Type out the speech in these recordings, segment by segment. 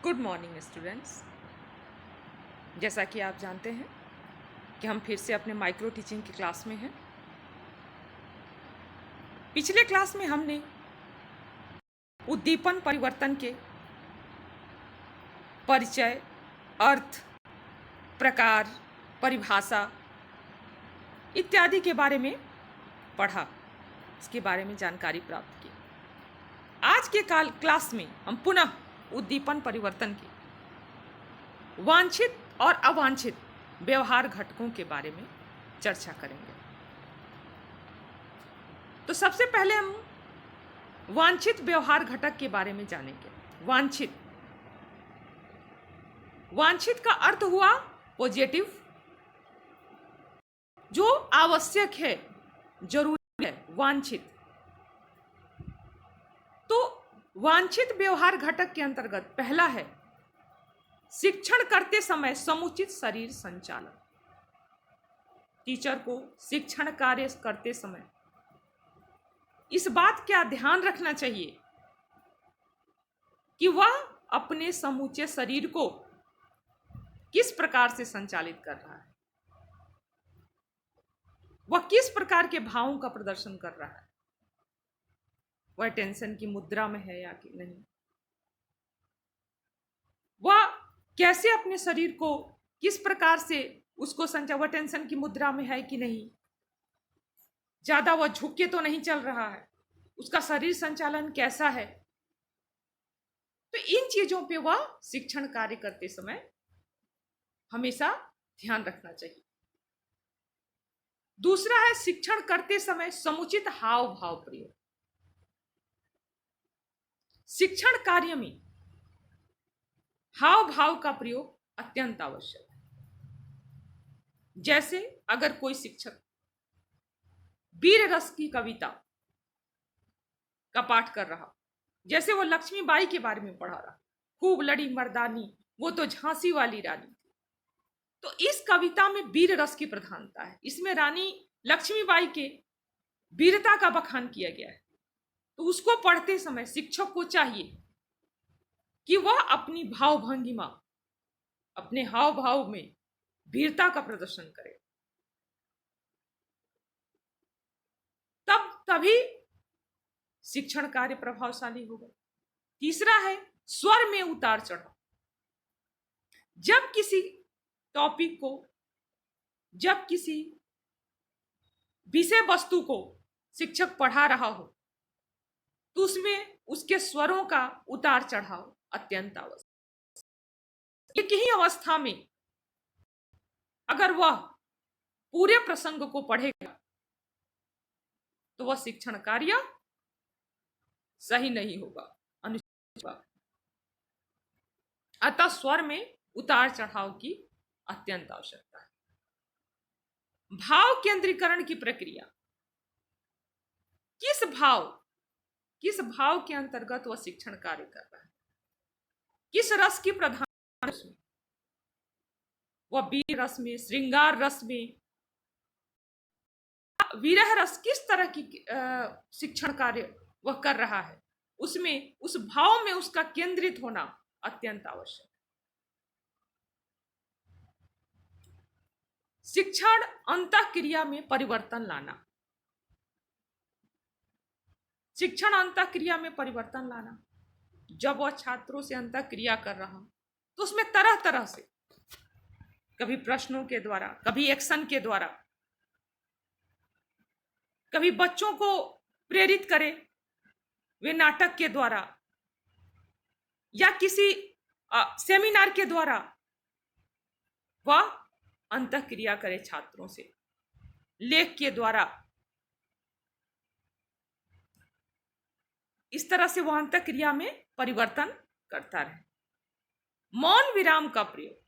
Good morning students. जैसा कि आप जानते हैं कि हम फिर से अपने माइक्रो टीचिंग की क्लास में हैं। पिछले क्लास में हमने उद्दीपन परिवर्तन के परिचय, अर्थ, प्रकार, परिभाषा इत्यादि के बारे में पढ़ा, इसके बारे में जानकारी प्राप्त की। आज के क्लास में हम पुनः उद्दीपन परिवर्तन के वांछित और अवांछित व्यवहार घटकों के बारे में चर्चा करेंगे। तो सबसे पहले हम वांछित व्यवहार घटक के बारे में जानेंगे। वांछित का अर्थ हुआ पॉजिटिव, जो आवश्यक है, जरूरी है, वांछित। तो वांछित व्यवहार घटक के अंतर्गत पहला है शिक्षण करते समय समुचित शरीर संचालन। टीचर को शिक्षण कार्य करते समय इस बात का ध्यान रखना चाहिए कि वह अपने समूचे शरीर को किस प्रकार से संचालित कर रहा है, वह किस प्रकार के भावों का प्रदर्शन कर रहा है, वह टेंशन की मुद्रा में है या कि नहीं, वह कैसे अपने शरीर को किस प्रकार से उसको वह टेंशन की मुद्रा में है कि नहीं, ज्यादा वह झुक के तो नहीं चल रहा है, उसका शरीर संचालन कैसा है। तो इन चीजों पे वह शिक्षण कार्य करते समय हमेशा ध्यान रखना चाहिए। दूसरा है शिक्षण करते समय समुचित हाव भाव प्रयोग। शिक्षण कार्य में हाव भाव का प्रयोग अत्यंत आवश्यक है। जैसे अगर कोई शिक्षक वीर रस की कविता का पाठ कर रहा, जैसे वो लक्ष्मीबाई के बारे में पढ़ा रहा, खूब लड़ी मर्दानी वो तो झांसी वाली रानी थी, तो इस कविता में वीर रस की प्रधानता है। इसमें रानी लक्ष्मीबाई के वीरता का बखान किया गया है। तो उसको पढ़ते समय शिक्षक को चाहिए कि वह अपनी भाव भंगिमा, अपने हाव भाव में वीरता का प्रदर्शन करे, तभी शिक्षण कार्य प्रभावशाली होगा। तीसरा है स्वर में उतार चढ़ाव। जब किसी टॉपिक को, जब किसी विषय वस्तु को शिक्षक पढ़ा रहा हो तो उसमें उसके स्वरों का उतार चढ़ाव अत्यंत आवश्यक। एक ही अवस्था में अगर वह पूरे प्रसंग को पढ़ेगा तो वह शिक्षण कार्य सही नहीं होगा, अनुचित होगा। अतः स्वर में उतार चढ़ाव की अत्यंत आवश्यकता है। भाव केंद्रीकरण की प्रक्रिया, किस भाव के अंतर्गत वह शिक्षण कार्य कर रहा है, किस रस की प्रधान रस में, वह वीर रस में, श्रृंगार रस में, विरह रस, किस तरह की शिक्षण कार्य वह कर रहा है, उसमें उस भाव में उसका केंद्रित होना अत्यंत आवश्यक है। शिक्षण अंतःक्रिया में परिवर्तन लाना। शिक्षण अंतःक्रिया में परिवर्तन लाना, जब वह छात्रों से अंतःक्रिया कर रहा तो उसमें तरह तरह से, कभी प्रश्नों के द्वारा, कभी एक्शन के द्वारा, कभी बच्चों को प्रेरित करे वे नाटक के द्वारा या किसी सेमिनार के द्वारा, वह अंतःक्रिया करे छात्रों से, लेख के द्वारा। इस तरह से वह अंतःक्रिया में परिवर्तन करता रहे। मौन विराम का प्रयोग।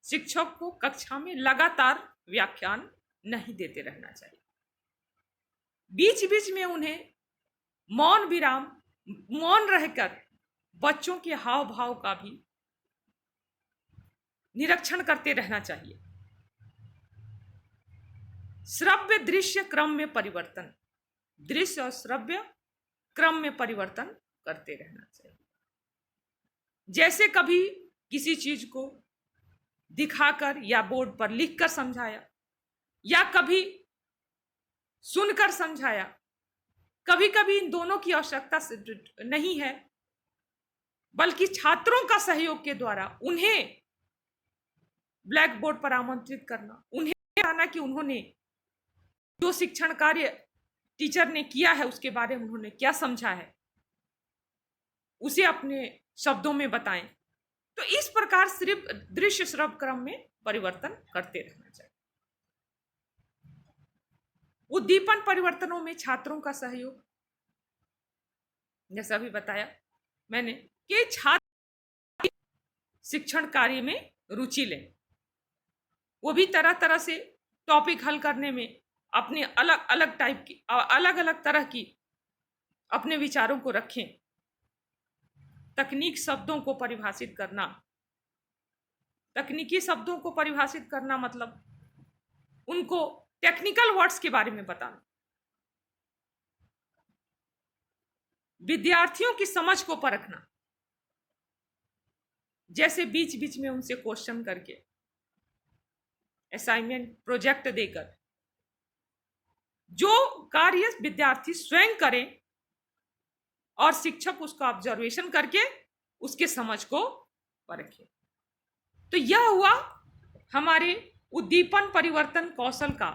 शिक्षक को कक्षा में लगातार व्याख्यान नहीं देते रहना चाहिए, बीच बीच में उन्हें मौन रहकर बच्चों के हाव भाव का भी निरीक्षण करते रहना चाहिए। श्रव्य दृश्य क्रम में परिवर्तन, दृश्य और श्रव्य क्रम में परिवर्तन करते रहना चाहिए। जैसे कभी किसी चीज को दिखाकर या बोर्ड पर लिखकर समझाया, या कभी सुनकर समझाया। कभी कभी इन दोनों की आवश्यकता नहीं है, बल्कि छात्रों का सहयोग के द्वारा उन्हें ब्लैक बोर्ड पर आमंत्रित करना, उन्हें बताना कि उन्होंने जो शिक्षण कार्य टीचर ने किया है उसके बारे में उन्होंने क्या समझा है, उसे अपने शब्दों में बताएं। तो इस प्रकार सिर्फ दृश्य श्रव्य क्रम में परिवर्तन करते रहना चाहिए। उद्दीपन परिवर्तनों में छात्रों का सहयोग, जैसा भी बताया मैंने कि छात्र शिक्षण कार्य में रुचि लें, वो भी तरह तरह से टॉपिक हल करने में अपने अलग अलग टाइप की, अलग अलग तरह की अपने विचारों को रखें। तकनीकी शब्दों को परिभाषित करना मतलब उनको टेक्निकल वर्ड्स के बारे में बताना, विद्यार्थियों की समझ को परखना, जैसे बीच बीच में उनसे क्वेश्चन करके, असाइनमेंट, प्रोजेक्ट देकर, जो कार्य विद्यार्थी स्वयं करें और शिक्षक उसका ऑब्जर्वेशन करके उसके समझ को परखे। तो यह हुआ हमारे उद्दीपन परिवर्तन कौशल का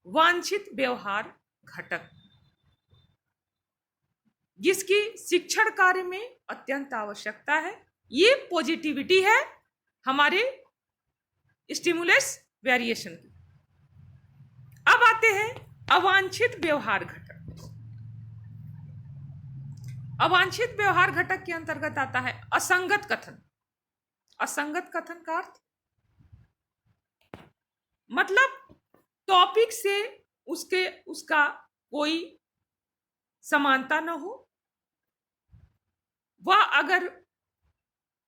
वांछित व्यवहार घटक, जिसकी शिक्षण कार्य में अत्यंत आवश्यकता है। ये पॉजिटिविटी है हमारे स्टिमुलस वेरिएशन की। अब आते हैं अवांछित व्यवहार घटक। अवांछित व्यवहार घटक के अंतर्गत आता है असंगत कथन। असंगत कथन का अर्थ मतलब टॉपिक से उसका कोई समानता न हो। वह अगर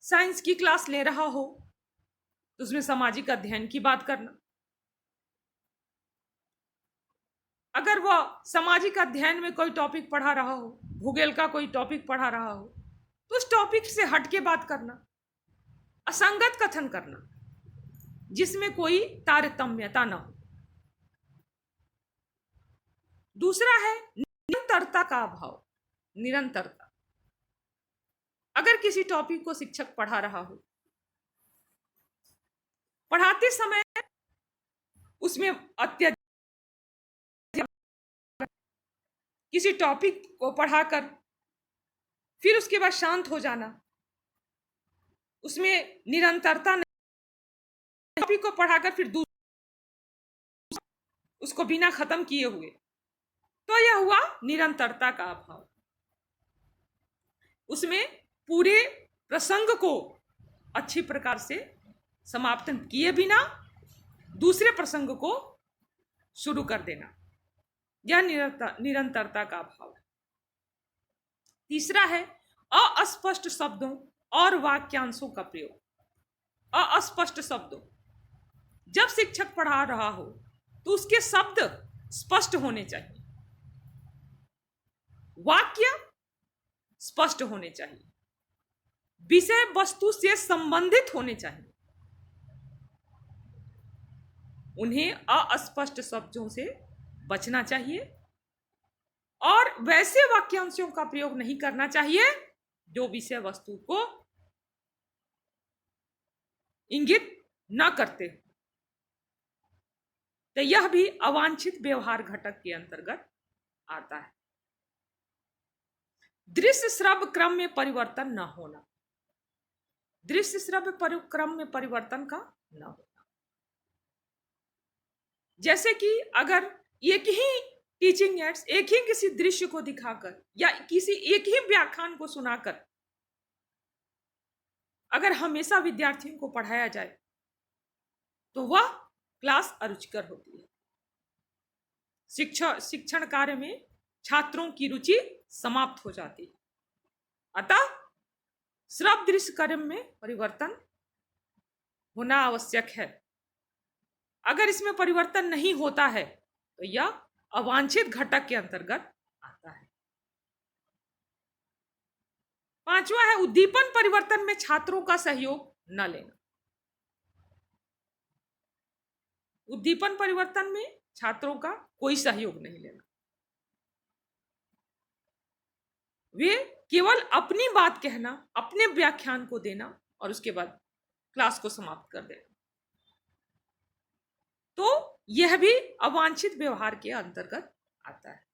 साइंस की क्लास ले रहा हो तो उसमें सामाजिक अध्ययन की बात करना, अगर वह सामाजिक अध्ययन में कोई टॉपिक पढ़ा रहा हो, भूगोल का कोई टॉपिक पढ़ा रहा हो, तो उस टॉपिक से हटके बात करना, असंगत कथन करना जिसमें कोई तारतम्यता न हो। दूसरा है निरंतरता का अभाव। निरंतरता, अगर किसी टॉपिक को शिक्षक पढ़ा रहा हो, पढ़ाते समय उसमें अत्यधिक किसी टॉपिक को पढ़ाकर फिर उसके बाद शांत हो जाना, उसमें निरंतरता नहीं, टॉपिक को पढ़ाकर फिर उसको बिना खत्म किए हुए, तो यह हुआ निरंतरता का अभाव। उसमें पूरे प्रसंग को अच्छी प्रकार से समाप्त किए बिना दूसरे प्रसंग को शुरू कर देना, यह निरंतरता का अभाव है। तीसरा है अस्पष्ट शब्दों और वाक्यांशों का प्रयोग। अस्पष्ट शब्दों, जब शिक्षक पढ़ा रहा हो तो उसके शब्द स्पष्ट होने चाहिए, वाक्य स्पष्ट होने चाहिए, विषय वस्तु से संबंधित होने चाहिए। उन्हें अस्पष्ट शब्दों से बचना चाहिए और वैसे वाक्यांशों का प्रयोग नहीं करना चाहिए जो विषय वस्तु को इंगित न करते। तो यह भी अवांछित व्यवहार घटक के अंतर्गत आता है। दृश्य श्रव्य क्रम में परिवर्तन न होना। दृश्य श्रव्य क्रम में परिवर्तन का न होना, जैसे कि अगर एक ही टीचिंग एड्स एक ही किसी दृश्य को दिखाकर या किसी एक ही व्याख्यान को सुनाकर अगर हमेशा विद्यार्थियों को पढ़ाया जाए तो वह क्लास अरुचिकर होती है। शिक्षण कार्य में छात्रों की रुचि समाप्त हो जाती है। अतः श्रव्य दृश्य कार्य में परिवर्तन होना आवश्यक है। अगर इसमें परिवर्तन नहीं होता है तो यह अवांछित घटक के अंतर्गत आता है। 5वां है उद्दीपन परिवर्तन में छात्रों का सहयोग न लेना। उद्दीपन परिवर्तन में छात्रों का कोई सहयोग नहीं लेना, वे केवल अपनी बात कहना, अपने व्याख्यान को देना और उसके बाद क्लास को समाप्त कर देना। तो यह भी अवांछित व्यवहार के अंतर्गत आता है।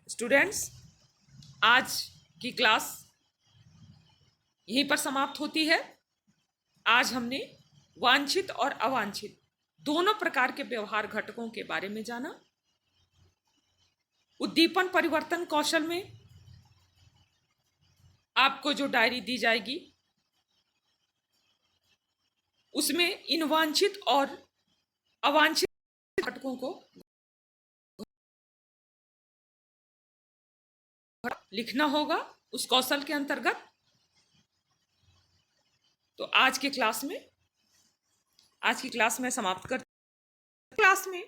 स्टूडेंट्स, आज की क्लास यहीं पर समाप्त होती है। आज हमने वांछित और अवांछित दोनों प्रकार के व्यवहार घटकों के बारे में जाना। उद्दीपन परिवर्तन कौशल में आपको जो डायरी दी जाएगी उसमें इन वांछित और अवांछित घटकों को लिखना होगा उस कौशल के अंतर्गत। तो आज की क्लास में समाप्त करते हैं। क्लास में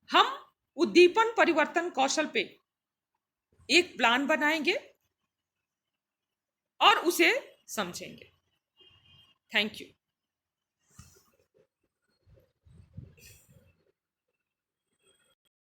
हम उद्दीपन परिवर्तन कौशल पे एक प्लान बनाएंगे और उसे समझेंगे। Thank you.